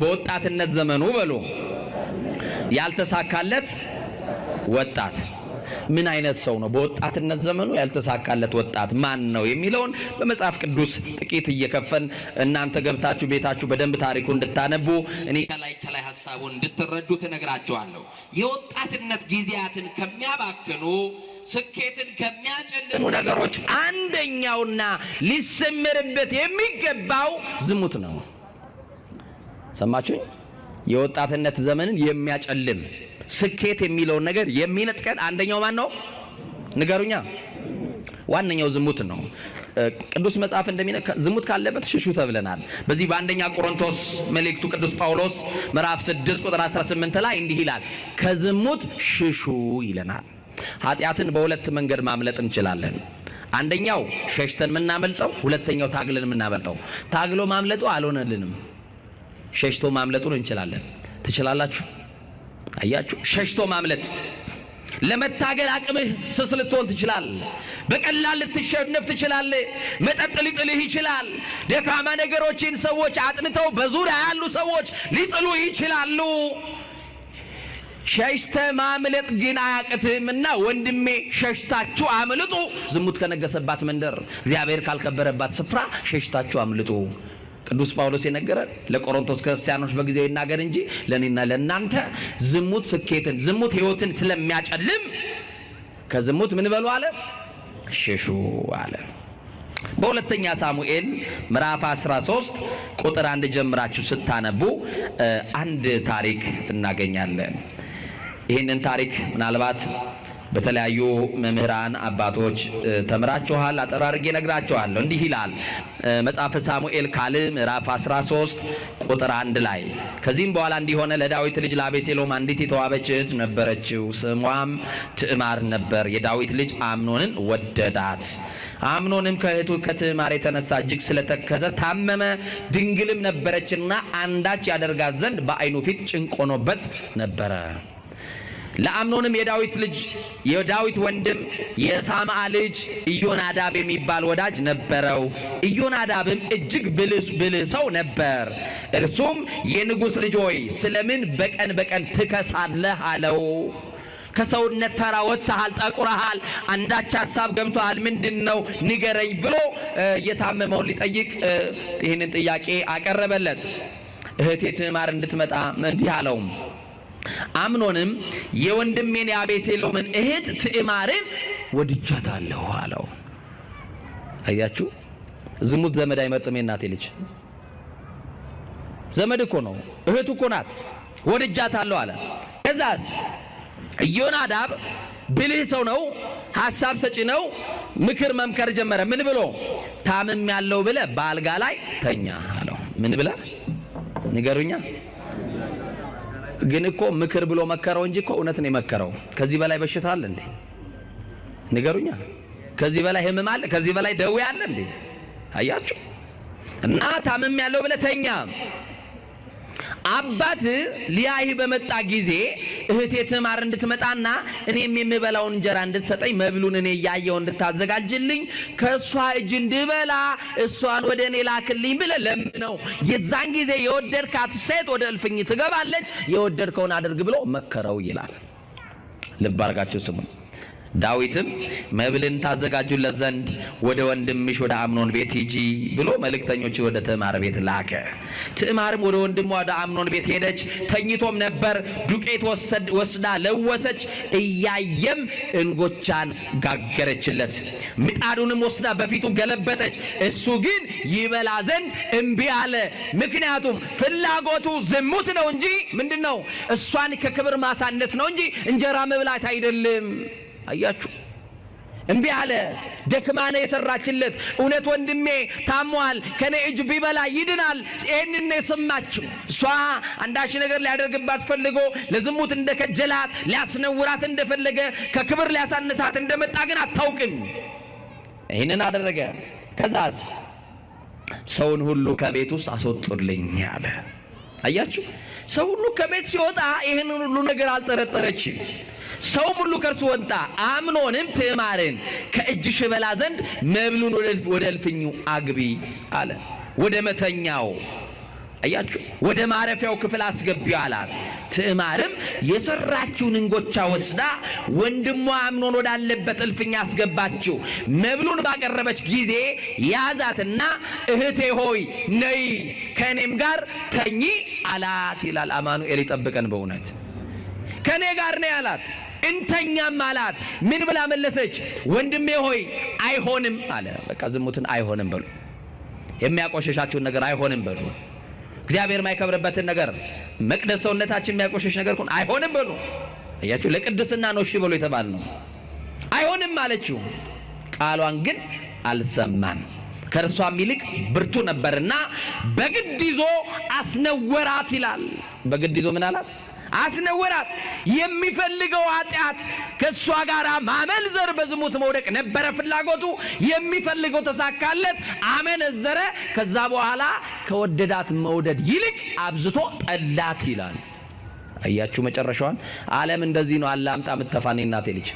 በወጣትነት ዘመኑ በሉ ያልተሳካለት ወጣት ምን አይነት ሰው ነው? በወጣትነት ዘመኑ ያልተሳካለት ወጣት ማን ነው የሚለውን በመጽሐፍ ቅዱስ ጥቂት እየከፈን እናንተ ገብታችሁ ቤታችሁ በደንብ ታሪኩ እንድታነቡ እኔ ከላይ ሐሳቡን እንድትረዱ ተነግራችኋለሁ። የወጣትነት ጊዜያትን ከሚያባክኑ ስኬትን ከሚያጨልሙ ነገሮች አንደኛውና ሊሰመርበት የሚገባው ዝሙት ነው። ሰማችሁኝ? የወጣትነት ዘመንን የሚያጨልም ስኬት የሚለውን ነገር የሚነጥቀን አንደኛው ማን ነው? ንገሩኛ። ዋነኛው ዝሙት ነው። ቅዱስ መጽሐፍ እንደሚነካ ዝሙት ካለበት ሽሹ ተብለናል። በዚህ በአንደኛ ቆሮንቶስ መልእክቱ ቅዱስ ጳውሎስ ምዕራፍ 6 ቁጥር 18 ላይ እንዲህ ይላል፣ ከዝሙት ሽሹ ይለናል። ኃጢአትን በሁለት መንገድ ማምለጥ እንችላለን። አንደኛው ሸሽተን የምናመልጠው፣ ሁለተኛው ታግለን የምናመልጠው። ታግሎ ማምለጡ አልሆነልንም፣ ሸሽቶ ማምለጡን እንችላለን። ትችላላችሁ? አያችሁ፣ ሸሽቶ ማምለጥ ለመታገል አቅምህ ስስ ልትሆን ትችላለህ። በቀላል ልትሸነፍ ትችላለህ። መጠጥ ሊጥልህ ይችላል። ደካማ ነገሮችን ሰዎች አጥንተው በዙሪያ ያሉ ሰዎች ሊጥሉ ይችላሉ። ሸሽተ ማምለጥ ግን አያቅትምና ወንድሜ ሸሽታችሁ አምልጡ። ዝሙት ከነገሰባት መንደር፣ እግዚአብሔር ካልከበረባት ስፍራ ሸሽታችሁ አምልጡ። ቅዱስ ጳውሎስ የነገረን ለቆሮንቶስ ክርስቲያኖች በጊዜው ይናገር እንጂ ለኔና ለናንተ ዝሙት ስኬትን፣ ዝሙት ህይወትን ስለሚያጨልም ከዝሙት ምን በሉ አለ? ሽሹ አለ። በሁለተኛ ሳሙኤል ምዕራፍ 13 ቁጥር 1 ጀምራችሁ ስታነቡ አንድ ታሪክ እናገኛለን። ይህንን ታሪክ ምናልባት በተለያዩ መምህራን አባቶች ተምራችኋል። አጠር አድርጌ ነግራችኋለሁ። እንዲህ ይላል መጽሐፈ ሳሙኤል ካልዕ ምዕራፍ 13 ቁጥር 1 ላይ፣ ከዚህም በኋላ እንዲሆነ ለዳዊት ልጅ ለአቤሴሎም አንዲት የተዋበች እህት ነበረችው፣ ስሟም ትዕማር ነበር። የዳዊት ልጅ አምኖንን ወደዳት። አምኖንም ከእህቱ ከትዕማር የተነሳ እጅግ ስለተከዘ ታመመ። ድንግልም ነበረችና አንዳች ያደርጋት ዘንድ በዓይኑ ፊት ጭንቅ ሆኖበት ነበረ። ለአምኖንም የዳዊት ወንድም የሳምዓ ልጅ ኢዮናዳብ የሚባል ወዳጅ ነበረው። ኢዮናዳብም እጅግ ብልህ ሰው ነበር። እርሱም የንጉሥ ልጅ ሆይ ስለምን በቀን በቀን ትከሳለህ አለው። ከሰውነት ተራ ወጥተሃል፣ ጠቁረሃል፣ አንዳች ሐሳብ ገብቶሃል፣ ምንድነው ንገረኝ ብሎ የታመመውን ሊጠይቅ ይህንን ጥያቄ አቀረበለት። እህቴ ትዕማር እንድትመጣ እንዲህ አለው። አምኖንም የወንድሜን የአቤሴሎምን እህት ትዕማርን ወድጃታለሁ አለው። አያችሁ፣ ዝሙት ዘመድ አይመርጥም። የእናቴ ልጅ ዘመድ እኮ ነው፣ እህቱ እኮ ናት። ወድጃታለሁ አለ። ከዛስ ኢዮናዳብ ብልህ ሰው ነው፣ ሐሳብ ሰጪ ነው። ምክር መምከር ጀመረ። ምን ብሎ? ታምም ያለው ብለ በአልጋ ላይ ተኛ አለው። ምን ብለ ንገሩኛ? ግን እኮ ምክር ብሎ መከረው እንጂ እኮ እውነት ነው የመከረው። ከዚህ በላይ በሽታ አለ እንዴ? ንገሩኛ። ከዚህ በላይ ህመም አለ? ከዚህ በላይ ደዌ አለ እንዴ? አያችሁ። እና ታምም ያለው ብለ ተኛ። አባት ሊያይህ በመጣ ጊዜ እህቴ ትዕማር እንድትመጣና እኔም የምበላውን እንጀራ እንድትሰጠኝ መብሉን እኔ እያየሁ እንድታዘጋጅልኝ ከእሷ እጅ እንድበላ እሷን ወደ እኔ ላክልኝ ብለህ ለምነው። የዛን ጊዜ የወደድካት ሴት ወደ እልፍኝ ትገባለች፣ የወደድከውን አድርግ ብሎ መከረው ይላል። ልብ አድርጋችሁ ስሙ። ዳዊትም መብልን ታዘጋጁለት ዘንድ ወደ ወንድምሽ ወደ አምኖን ቤት ሂጂ ብሎ መልእክተኞች ወደ ትዕማር ቤት ላከ። ትዕማርም ወደ ወንድሟ ወደ አምኖን ቤት ሄደች። ተኝቶም ነበር። ዱቄት ወስዳ ለወሰች፣ እያየም እንጎቻን ጋገረችለት። ምጣዱንም ወስዳ በፊቱ ገለበጠች። እሱ ግን ይበላ ዘንድ እምቢ አለ። ምክንያቱም ፍላጎቱ ዝሙት ነው እንጂ ምንድነው? እሷን ከክብር ማሳነስ ነው እንጂ እንጀራ መብላት አይደለም። አያችሁ፣ እምቢ አለ። ደክማነ የሰራችለት እውነት ወንድሜ ታሟል፣ ከኔ እጅ ቢበላ ይድናል። ይሄንን ነው የሰማችው። እሷ አንዳች ነገር ሊያደርግባት ፈልጎ ለዝሙት እንደከጀላት፣ ሊያስነውራት እንደፈለገ፣ ከክብር ሊያሳንሳት እንደመጣ ግን አታውቅም። ይሄንን አደረገ። ከዛስ ሰውን ሁሉ ከቤት ውስጥ አስወጡልኝ አለ። አያችሁ፣ ሰው ሁሉ ከቤት ሲወጣ ይሄንን ሁሉ ነገር አልጠረጠረችም። ሰው ሁሉ ከርሱ ወጣ። አምኖንም ትዕማርን ከእጅሽ በላ ዘንድ መብሉን ወደ እልፍኙ አግቢ አለ። ወደ መተኛው አያችሁ ወደ ማረፊያው ክፍል አስገቢው አላት። ትዕማርም የሰራችውን እንጎቻ ወስዳ ወንድሟ አምኖን ወዳለበት እልፍኝ አስገባችው። መብሉን ባቀረበች ጊዜ ያዛትና እህቴ ሆይ ነይ ከኔም ጋር ተኚ አላት ይላል። አማኑኤል ይጠብቀን በእውነት ከኔ ጋር ነይ አላት። እንተኛም አላት። ምን ብላ መለሰች? ወንድሜ ሆይ አይሆንም አለ። በቃ ዝሙትን አይሆንም በሉ። የሚያቆሸሻችሁን ነገር አይሆንም በሉ። እግዚአብሔር የማይከብርበትን ነገር መቅደስ ሰውነታችን የሚያቆሸሽ ነገር ሁሉ አይሆንም በሉ። አያችሁ ለቅድስና ነው እሺ በሉ የተባልነው። አይሆንም አለችው። ቃሏን ግን አልሰማም። ከእርሷም ይልቅ ብርቱ ነበርና በግድ ይዞ አስነወራት ይላል። በግድ ይዞ ምን አላት? አስነወራት። የሚፈልገው ኃጢአት ከሷ ጋር ማመንዘር በዝሙት መውደቅ ነበረ ፍላጎቱ። የሚፈልገው ተሳካለት፣ አመነዘረ። ከዛ በኋላ ከወደዳት መውደድ ይልቅ አብዝቶ ጠላት ይላል። አያችሁ መጨረሻዋን። ዓለም እንደዚህ ነው። አላምጣ ምተፋኔ እናቴ ልጅ